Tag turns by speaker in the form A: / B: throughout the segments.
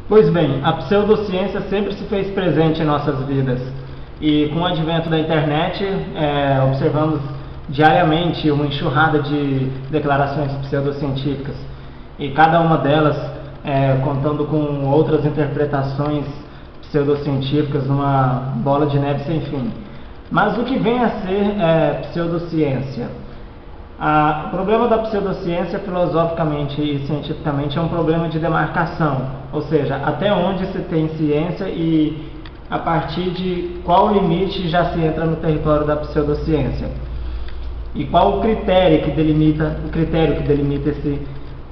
A: Pois bem, a pseudociência sempre se fez presente em nossas vidas. E com o advento da internet, observamos diariamente uma enxurrada de declarações pseudocientíficas. E cada uma delas contando com outras interpretações pseudocientíficas numa bola de neve sem fim. Mas o que vem a ser pseudociência? O problema da pseudociência, filosoficamente e cientificamente, é um problema de demarcação, ou seja, até onde se tem ciência e a partir de qual limite já se entra no território da pseudociência. E qual o critério que delimita esse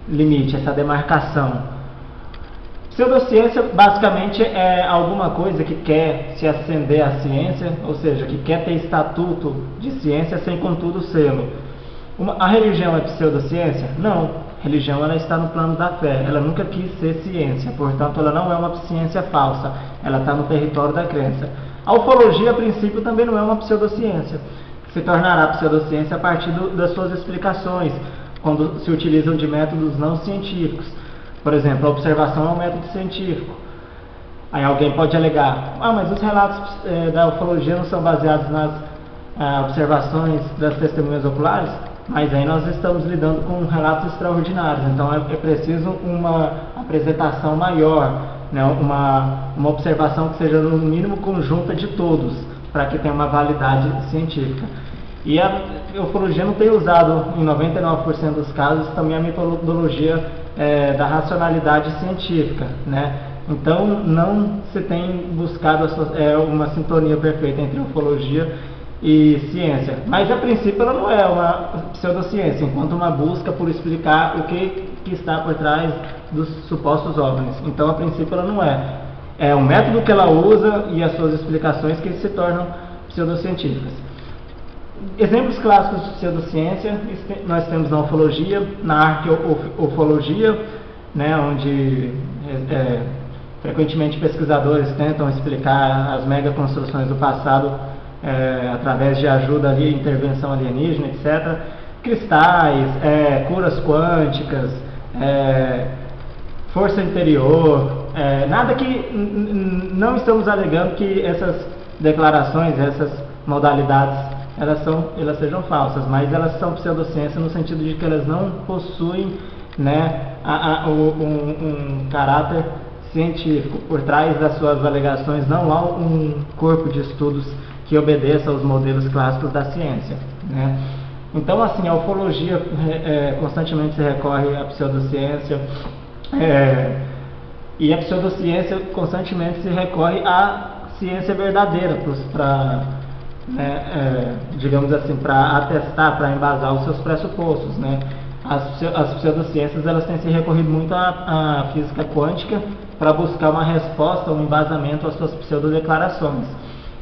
A: limite, essa demarcação. Pseudociência basicamente é alguma coisa que quer se ascender à ciência, ou seja, que quer ter estatuto de ciência sem contudo sê-lo. A religião é pseudociência? Não. A religião ela está no plano da fé. Ela nunca quis ser ciência, portanto ela não é uma ciência falsa. Ela está no território da crença. A ufologia, a princípio, também não é uma pseudociência. Se tornará pseudociência a partir das suas explicações, quando se utilizam de métodos não científicos. Por exemplo, a observação é um método científico. Aí alguém pode alegar, mas os relatos da ufologia não são baseados nas observações das testemunhas oculares? Mas aí nós estamos lidando com relatos extraordinários, então é preciso uma apresentação maior, né? uma observação que seja no mínimo conjunta de todos, para que tenha uma validade científica. E a ufologia não tem usado, em 99% dos casos, também a metodologia da racionalidade científica, né? Então não se tem buscado uma sintonia perfeita entre ufologia e ciência, mas a princípio ela não é uma pseudociência, enquanto uma busca por explicar o que está por trás dos supostos OVNIs. Então a princípio ela não é o método que ela usa e as suas explicações que se tornam pseudocientíficas. Exemplos clássicos de pseudociência nós temos na ufologia, na arqueofologia, né, onde frequentemente pesquisadores tentam explicar as megaconstruções do passado através de ajuda ali, intervenção alienígena, etc. Cristais, curas quânticas, força interior, nada que não estamos alegando que essas declarações, essas modalidades elas sejam falsas, mas elas são pseudociência no sentido de que elas não possuem, né, um caráter científico. Por trás das suas alegações não há um corpo de estudos que obedeça aos modelos clássicos da ciência, né? Então, assim, a ufologia constantemente se recorre à pseudociência, e a pseudociência constantemente se recorre à ciência verdadeira digamos assim, para atestar, para embasar os seus pressupostos, né? As pseudociências elas têm se recorrido muito à física quântica para buscar uma resposta, um embasamento às suas pseudodeclarações,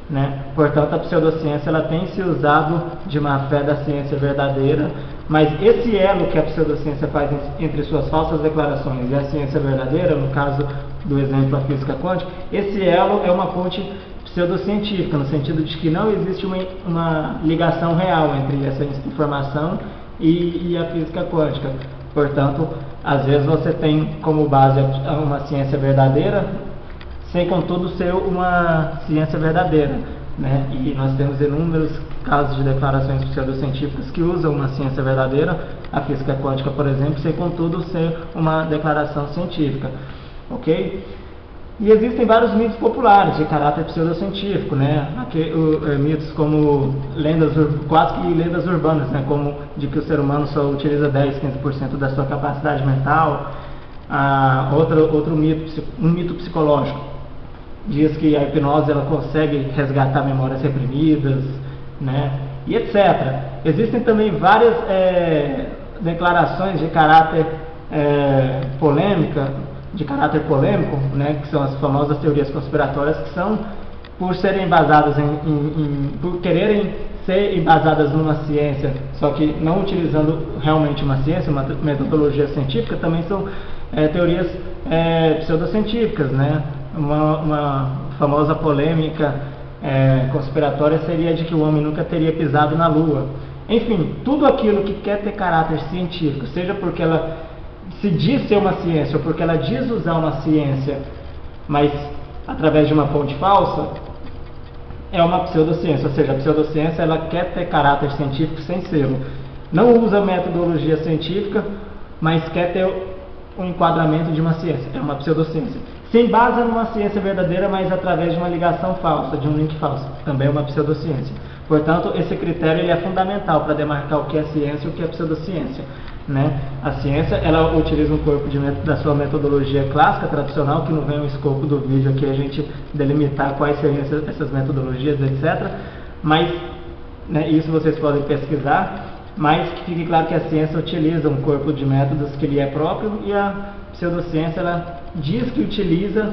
A: né? Portanto, a pseudociência ela tem se usado de má fé da ciência verdadeira, mas esse elo que a pseudociência faz entre suas falsas declarações e a ciência verdadeira, no caso do exemplo a física quântica, esse elo é uma ponte pseudocientífica, no sentido de que não existe uma ligação real entre essa informação e a física quântica. Portanto, às vezes você tem como base uma ciência verdadeira, sem contudo ser uma ciência verdadeira, né? E nós temos inúmeros casos de declarações pseudocientíficas que usam uma ciência verdadeira, a física quântica, por exemplo, sem contudo ser uma declaração científica, ok? E existem vários mitos populares de caráter pseudocientífico, né? Mitos como quase que lendas urbanas, né? Como de que o ser humano só utiliza 10, 15% da sua capacidade mental. Outro mito, um mito psicológico, diz que a hipnose ela consegue resgatar memórias reprimidas, né? E etc. Existem também várias declarações de caráter polêmico, né, que são as famosas teorias conspiratórias, que são, por serem embasadas por quererem ser embasadas numa ciência, só que não utilizando realmente uma ciência, uma metodologia científica, também são teorias pseudocientíficas, né? Uma famosa polêmica conspiratória seria de que o homem nunca teria pisado na Lua. Enfim, tudo aquilo que quer ter caráter científico, seja porque ela se diz ser uma ciência ou porque ela diz usar uma ciência mas através de uma fonte falsa, é uma pseudociência, ou seja, a pseudociência ela quer ter caráter científico sem ser. Não usa metodologia científica, mas quer ter um enquadramento de uma ciência, é uma pseudociência. Se embasa numa ciência verdadeira, mas através de uma ligação falsa, de um link falso, também é uma pseudociência. Portanto, esse critério ele é fundamental para demarcar o que é ciência e o que é pseudociência. Né? A ciência ela utiliza um corpo da sua metodologia clássica, tradicional, que não vem ao escopo do vídeo aqui a gente delimitar quais seriam essas metodologias, etc. Mas, né, isso vocês podem pesquisar, mas que fique claro que a ciência utiliza um corpo de métodos que lhe é próprio e a pseudociência ela diz que utiliza,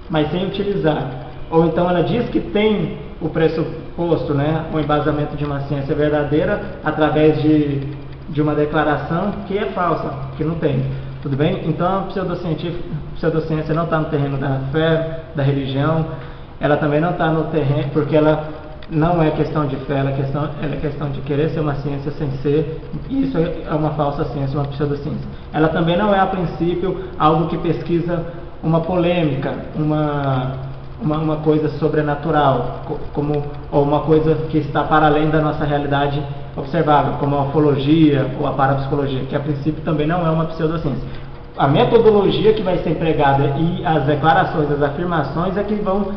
A: mas sem utilizar. Ou então ela diz que tem o pressuposto, né, o embasamento de uma ciência verdadeira através de uma declaração que é falsa, que não tem. Tudo bem? Então a pseudociência não está no terreno da fé, da religião, ela também não está no terreno, porque ela não é questão de fé, ela é questão de querer ser uma ciência sem ser, isso é uma falsa ciência, uma pseudociência. Ela também não é, a princípio, algo que pesquisa uma polêmica, uma coisa sobrenatural, ou uma coisa que está para além da nossa realidade observável, como a ufologia ou a parapsicologia, que a princípio também não é uma pseudociência. A metodologia que vai ser empregada e as declarações, as afirmações é que vão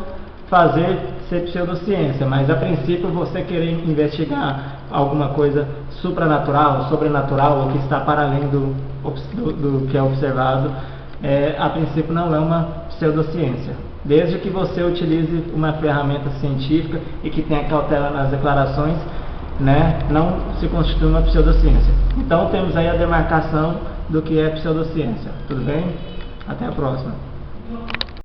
A: fazer ser pseudociência, mas a princípio você querer investigar alguma coisa supranatural, sobrenatural, ou que está para além do que é observado, a princípio não é uma pseudociência. Desde que você utilize uma ferramenta científica e que tenha cautela nas declarações, né, não se constitui uma pseudociência. Então temos aí a demarcação do que é pseudociência. Tudo bem? Até a próxima.